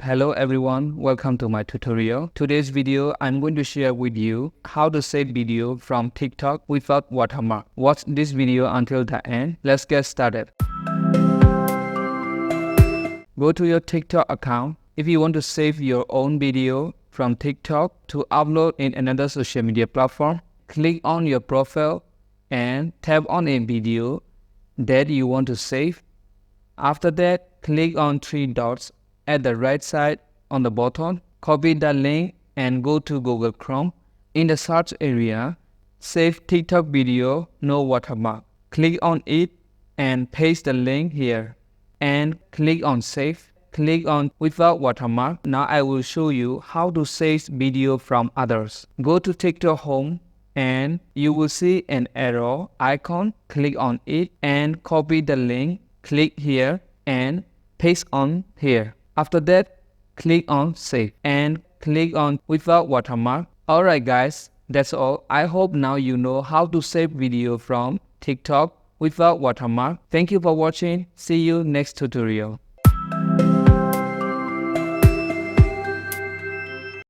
Hello everyone, welcome to my tutorial. Today's video, I'm going to share with you how to save video from TikTok without watermark. Watch this video until the end. Let's get started. Go to your TikTok account. If you want to save your own video from TikTok to upload in another social media platform, click on your profile and tap on a video that you want to save. After that, click on three dots at the right side on the bottom, copy the link and go to Google Chrome. In the search area, save TikTok video no watermark. Click on it and paste the link here and click on save. Click on without watermark. Now I will show you how to save video from others. Go to TikTok home and you will see an arrow icon. Click on it and copy the link. Click here and paste on here. After that, click on save and click on without watermark. Alright guys, that's all. I hope now you know how to save video from TikTok without watermark. Thank you for watching. See you next tutorial.